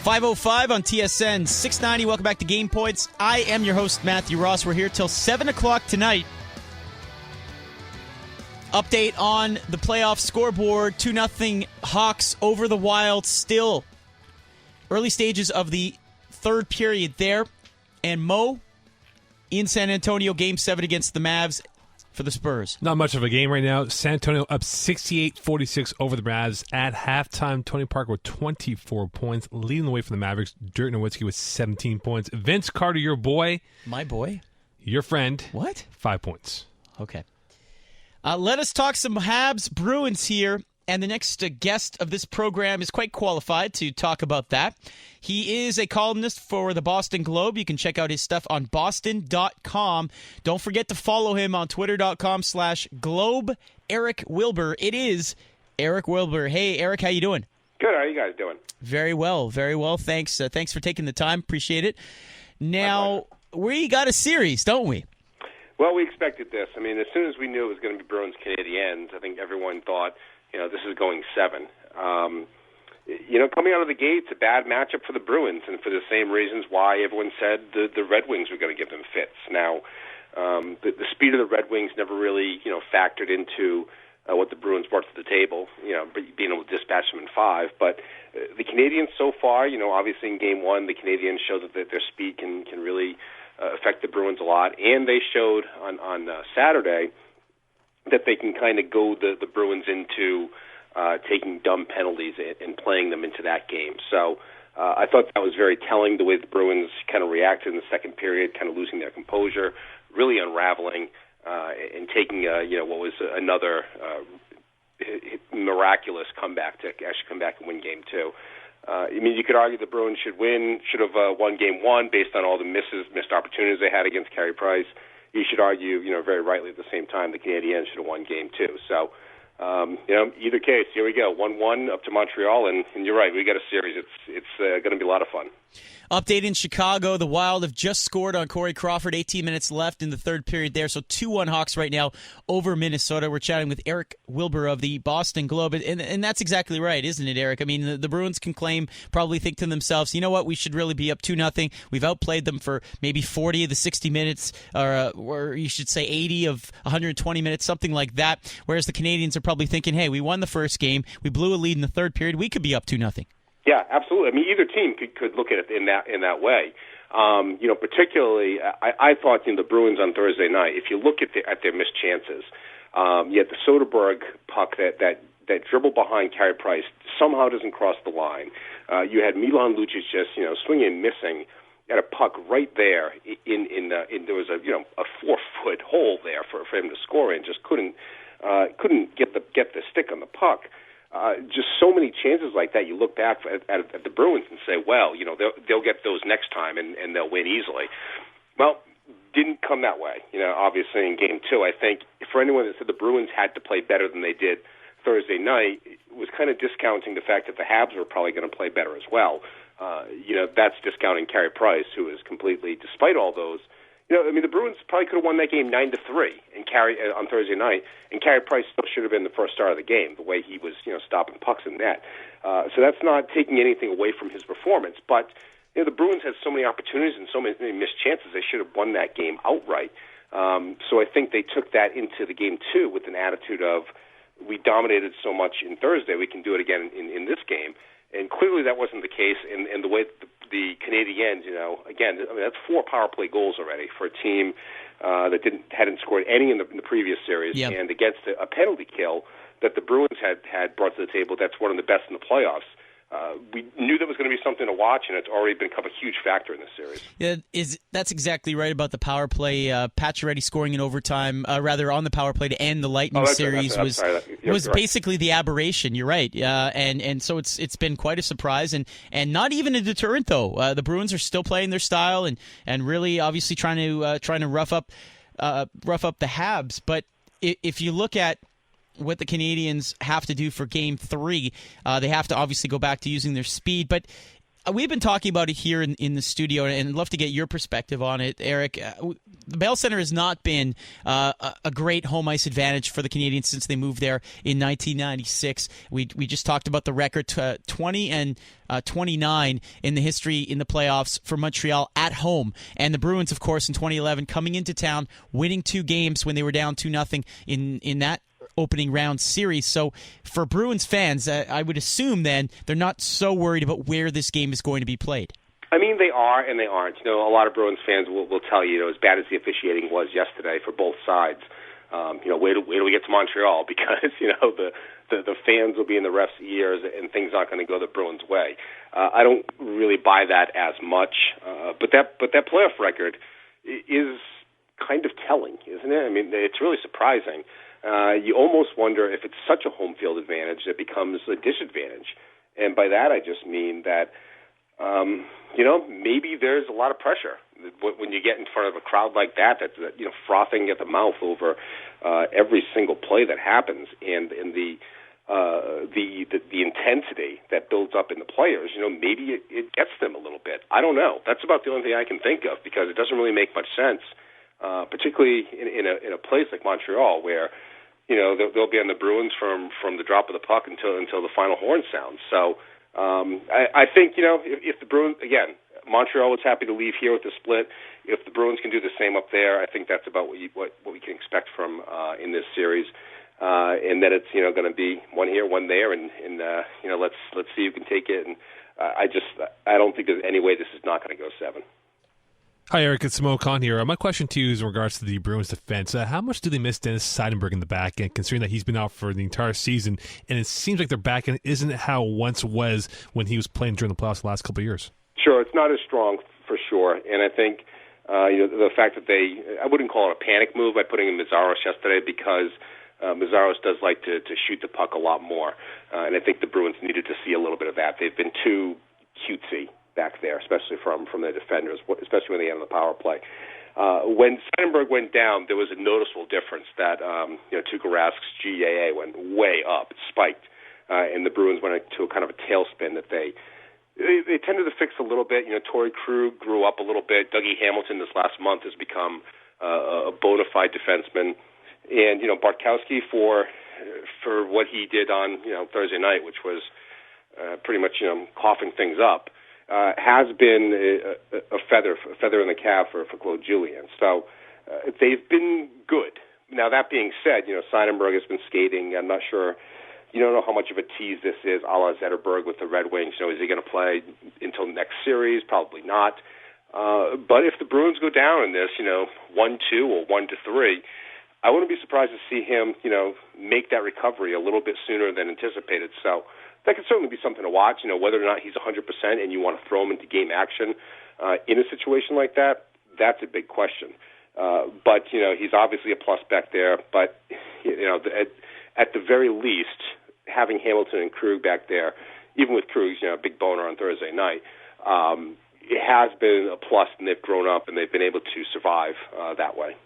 5:05 on TSN 690. Welcome back to Game Points. I am your host, Matthew Ross. We're here till 7 o'clock tonight. Update on the playoff scoreboard. 2-0 Hawks over the Wild. Still early stages of the third period there. And Mo in San Antonio, Game 7 against the Mavs for the Spurs. Not much of a game right now. San Antonio up 68-46 over the Mavs. At halftime, Tony Parker with 24 points, leading the way for the Mavericks. Dirk Nowitzki with 17 points. Vince Carter, your boy. My boy? Your friend. What? 5 points. Okay. Let us talk some Habs Bruins here. And the next guest of this program is quite qualified to talk about that. He is a columnist for the Boston Globe. You can check out his stuff on boston.com. Don't forget to follow him on twitter.com/Globe Eric Wilbur. It is Eric Wilbur. Hey, Eric, how you doing? Good. How are you guys doing? Very well. Very well. Thanks. Thanks for taking the time. Appreciate it. Now, we got a series, don't we? Well, we expected this. I mean, as soon as we knew it was going to be Bruins Canadiens, I think everyone thought, this is going 7. Coming out of the gate, it's a bad matchup for the Bruins, and for the same reasons why everyone said the Red Wings were going to give them fits. Now, the speed of the Red Wings never really, factored into what the Bruins brought to the table, being able to dispatch them in 5. But the Canadiens so far, obviously in Game 1, the Canadiens showed that their speed can really affect the Bruins a lot, and they showed on Saturday that they can kind of go the Bruins into taking dumb penalties and playing them into that game. So I thought that was very telling, the way the Bruins kind of reacted in the second period, kind of losing their composure, really unraveling, and taking what was another miraculous comeback to actually come back and win Game 2. You could argue the Bruins should have won Game 1 based on all the missed opportunities they had against Carey Price. You should argue, very rightly at the same time, the Canadiens should have won Game 2. So, either case, here we go, 1-1 up to Montreal, and you're right, we got a series. It's going to be a lot of fun. Update in Chicago, the Wild have just scored on Corey Crawford, 18 minutes left in the third period there, so 2-1 Hawks right now over Minnesota. We're chatting with Eric Wilbur of the Boston Globe, and that's exactly right, isn't it, Eric? I mean, the Bruins can probably think to themselves, you know what, we should really be up 2-0. We've outplayed them for maybe 40 of the 60 minutes, or you should say 80 of 120 minutes, something like that, whereas the Canadiens are probably thinking, hey, we won the first game, we blew a lead in the third period, we could be up 2-0. Yeah, absolutely. I mean, either team could look at it in that way. Particularly, I thought the Bruins on Thursday night. If you look at their missed chances, you had the Soderberg puck that dribbled behind Carey Price somehow doesn't cross the line. You had Milan Lucic just swinging and missing at a puck right there there was a 4-foot hole there for him to score in. Just couldn't get the stick on the puck. Just so many chances like that. You look back at the Bruins and say, well, they'll get those next time and they'll win easily. Well, didn't come that way. Obviously in Game 2, I think for anyone that said the Bruins had to play better than they did Thursday night, it was kind of discounting the fact that the Habs were probably going to play better as well. That's discounting Carey Price, who is completely, despite all those. The Bruins probably could have won that game 9-3 on Thursday night, and Carey Price still should have been the first star of the game, the way he was, stopping pucks in net. So that's not taking anything away from his performance. But the Bruins had so many opportunities and so many missed chances; they should have won that game outright. So I think they took that into the Game 2 with an attitude of, we dominated so much in Thursday, we can do it again in this game. And clearly that wasn't the case in the way the Canadiens, again, that's 4 power play goals already for a team that hadn't scored any in the previous series, yep. And against a penalty kill that the Bruins had brought to the table. That's one of the best in the playoffs. We knew there was going to be something to watch, and it's already become a huge factor in this series. Yeah, that's exactly right about the power play. Pacioretty scoring in overtime, rather on the power play to end the Lightning series was basically the aberration. You're right, and so it's been quite a surprise, and not even a deterrent though. The Bruins are still playing their style and really obviously trying to rough up the Habs. But if you look at what the Canadiens have to do for Game 3. They have to obviously go back to using their speed, but we've been talking about it here in the studio, and I'd love to get your perspective on it, Eric. The Bell Center has not been a great home ice advantage for the Canadiens since they moved there in 1996. We just talked about the record, 20 and 29 in the history in the playoffs for Montreal at home. And the Bruins, of course, in 2011, coming into town, winning 2 games when they were down 2-0 in that opening round series. So for Bruins fans, I would assume then they're not so worried about where this game is going to be played. I mean, they are and they aren't. A lot of Bruins fans will tell you, as bad as the officiating was yesterday for both sides, wait till we get to Montreal, because the fans will be in the refs' ears and things aren't going to go the Bruins' way. I don't really buy that as much, but that playoff record is kind of telling, isn't it? I mean, it's really surprising. You almost wonder if it's such a home field advantage that it becomes a disadvantage. And by that I just mean that, maybe there's a lot of pressure when you get in front of a crowd like that's frothing at the mouth over every single play that happens, and the intensity that builds up in the players. Maybe it gets them a little bit. I don't know. That's about the only thing I can think of, because it doesn't really make much sense, particularly in a place like Montreal, where they'll be on the Bruins from the drop of the puck until the final horn sounds. So I think if the Bruins, again, Montreal was happy to leave here with the split. If the Bruins can do the same up there, I think that's about what we can expect from in this series. And then it's going to be one here, one there, and let's see who can take it. And I don't think there's any way this is not going to go 7. Hi, Eric. It's Mo Khan here. My question to you is in regards to the Bruins' defense. How much do they miss Dennis Seidenberg in the back end, considering that he's been out for the entire season, and it seems like their back end isn't how it once was when he was playing during the playoffs the last couple of years? Sure, it's not as strong for sure, and I think the fact that I wouldn't call it a panic move by putting in Meszaros yesterday, because Meszaros does like to shoot the puck a lot more, and I think the Bruins needed to see a little bit of that. They've been too cutesy back there, especially from the defenders, especially when they get on the power play. When Seidenberg went down, there was a noticeable difference that Tuukka Rask's GAA went way up, it spiked, and the Bruins went into a kind of a tailspin that they tended to fix a little bit. Torrey Krug grew up a little bit. Dougie Hamilton this last month has become a bona fide defenseman, and Bartkowski for what he did on Thursday night, which was pretty much coughing things up. Has been a feather in the cap for Claude Julien. So they've been good. Now, that being said, Seidenberg has been skating. I'm not sure. You don't know how much of a tease this is, a la Zetterberg with the Red Wings. Is he going to play until next series? Probably not. But if the Bruins go down in this, 1-2 or 1-3, I wouldn't be surprised to see him, make that recovery a little bit sooner than anticipated. So that could certainly be something to watch. Whether or not he's 100% and you want to throw him into game action in a situation like that, that's a big question. But he's obviously a plus back there. But at the very least, having Hamilton and Krug back there, even with Krug's big boner on Thursday night, it has been a plus, and they've grown up and they've been able to survive that way.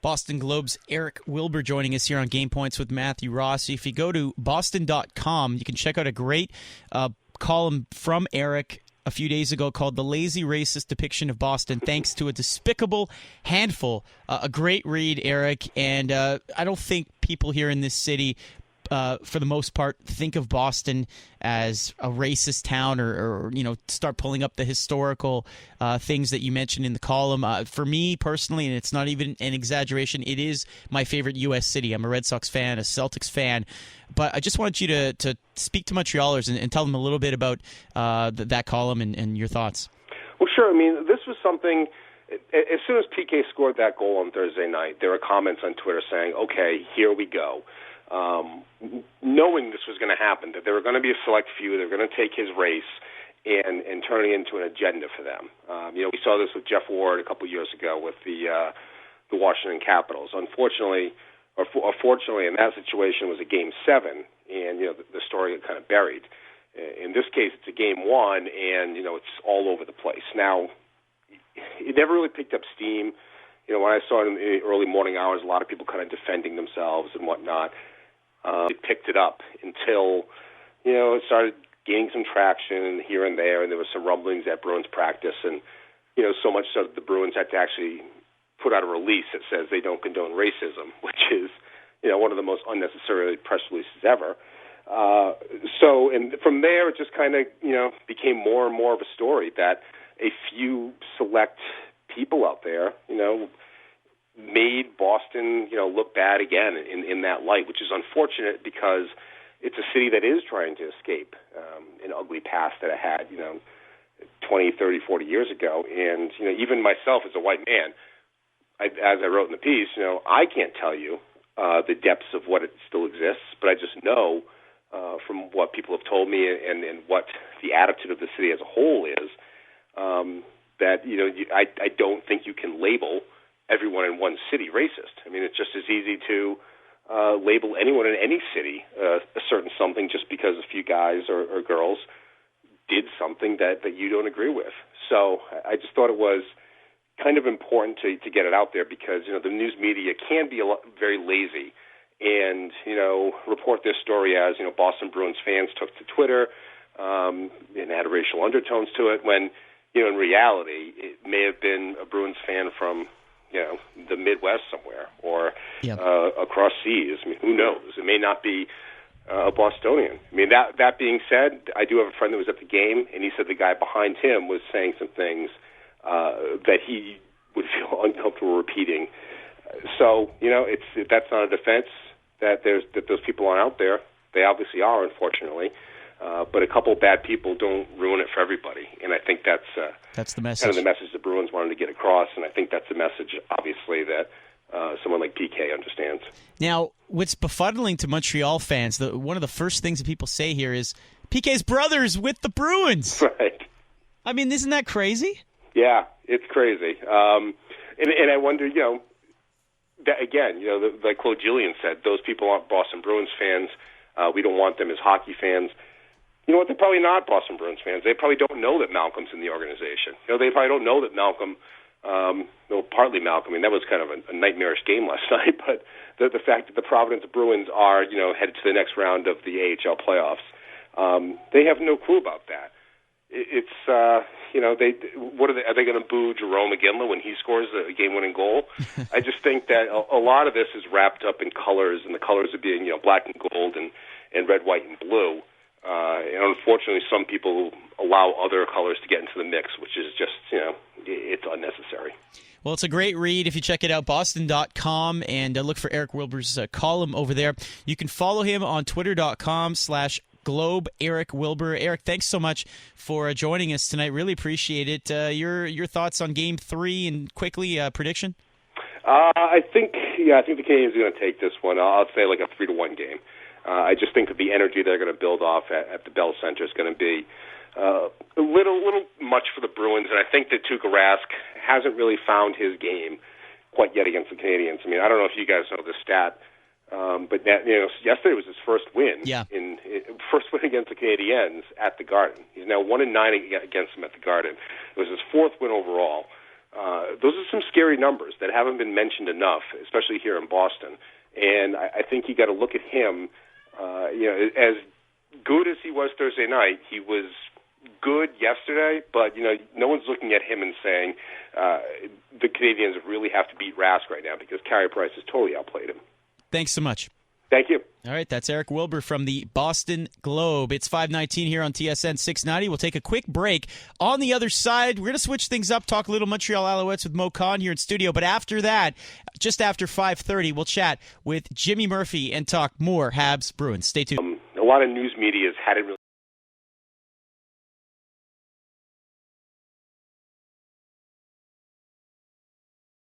Boston Globe's Eric Wilbur joining us here on Game Points with Matthew Ross. If you go to boston.com, you can check out a great column from Eric a few days ago called The Lazy Racist Depiction of Boston, thanks to a despicable handful. A great read, Eric, and I don't think people here in this city, for the most part, think of Boston as a racist town or start pulling up the historical things that you mentioned in the column. For me personally, and it's not even an exaggeration, it is my favorite U.S. city. I'm a Red Sox fan, a Celtics fan, but I just want you to speak to Montrealers and tell them a little bit about that column and your thoughts. Well, sure. I mean, this was something. As soon as PK scored that goal on Thursday night, there were comments on Twitter saying, okay, here we go. Knowing this was going to happen, that there were going to be a select few, they were going to take his race and turn it into an agenda for them. We saw this with Jeff Ward a couple years ago with the Washington Capitals. Unfortunately, or fortunately, in that situation, it was a Game 7, and the story got kind of buried. In this case, it's a Game 1, and it's all over the place. Now, it never really picked up steam. When I saw it in the early morning hours, a lot of people kind of defending themselves and whatnot. It picked it up until, it started gaining some traction here and there, and there was some rumblings at Bruins practice, and so much so that the Bruins had to actually put out a release that says they don't condone racism, which is one of the most unnecessary press releases ever. And from there, it just kind of became more and more of a story that a few select people out there made Boston look bad again in that light, which is unfortunate because it's a city that is trying to escape an ugly past that it had 20, 30, 40 years ago. And even myself as a white man, as I wrote in the piece, I can't tell you the depths of what it still exists, but I just know from what people have told me and what the attitude of the city as a whole is, that I don't think you can label everyone in one city racist. I mean, it's just as easy to label anyone in any city a certain something just because a few guys or girls did something that you don't agree with. So I just thought it was kind of important to get it out there because the news media can be very lazy and report this story as Boston Bruins fans took to Twitter and had racial undertones to it when in reality it may have been a Bruins fan from the Midwest somewhere or across seas. I mean, who knows? It may not be a Bostonian. I mean, that being said, I do have a friend that was at the game, and he said the guy behind him was saying some things that he would feel uncomfortable repeating. So, that's not a defense that those people aren't out there. They obviously are, unfortunately. But a couple of bad people don't ruin it for everybody, and I think that's the message. Kind of the message the Bruins wanted to get across, and I think that's the message, obviously, that someone like PK understands. Now, what's befuddling to Montreal fans, one of the first things that people say here is PK's brother's with the Bruins. Right. I mean, isn't that crazy? Yeah, it's crazy. And I wonder, that again, like Claude Julien said, those people aren't Boston Bruins fans. We don't want them as hockey fans. You know what? They're probably not Boston Bruins fans. They probably don't know that Malcolm's in the organization. They probably don't know that Malcolm, partly Malcolm. I mean, that was kind of a nightmarish game last night. But the fact that the Providence Bruins are, headed to the next round of the AHL playoffs, they have no clue about that. It's are they going to boo Jerome Iginla when he scores a game-winning goal? I just think that a lot of this is wrapped up in colors, and the colors of being black and gold and red, white, and blue. And unfortunately, some people allow other colors to get into the mix, which is just it's unnecessary. Well, it's a great read if you check it out, boston.com, and look for Eric Wilbur's column over there. You can follow him on twitter.com/Globe Eric Wilbur. Eric, thanks so much for joining us tonight. Really appreciate it. Your thoughts on Game 3 and quickly prediction? I think the Canadiens are going to take this one. I'll say like a 3-1 game. I just think that the energy they're going to build off at the Bell Center is going to be a little much for the Bruins, and I think that Tuukka Rask hasn't really found his game quite yet against the Canadiens. I mean, I don't know if you guys know the stat. But yesterday was his first win. Yeah. First win against the Canadiens at the Garden. He's now 1-9 against them at the Garden. It was his fourth win overall. Those are some scary numbers that haven't been mentioned enough, especially here in Boston. And I think you got to look at him. As good as he was Thursday night, he was good yesterday. But no one's looking at him and saying the Canadiens really have to beat Rask right now because Carey Price has totally outplayed him. Thanks so much. Thank you. All right, that's Eric Wilbur from the Boston Globe. It's 5:19 here on TSN 690. We'll take a quick break. On the other side, we're going to switch things up, talk a little Montreal Alouettes with Mo Khan here in studio. But after that, just after 5:30, we'll chat with Jimmy Murphy and talk more Habs Bruins. Stay tuned. A lot of news media hadn't really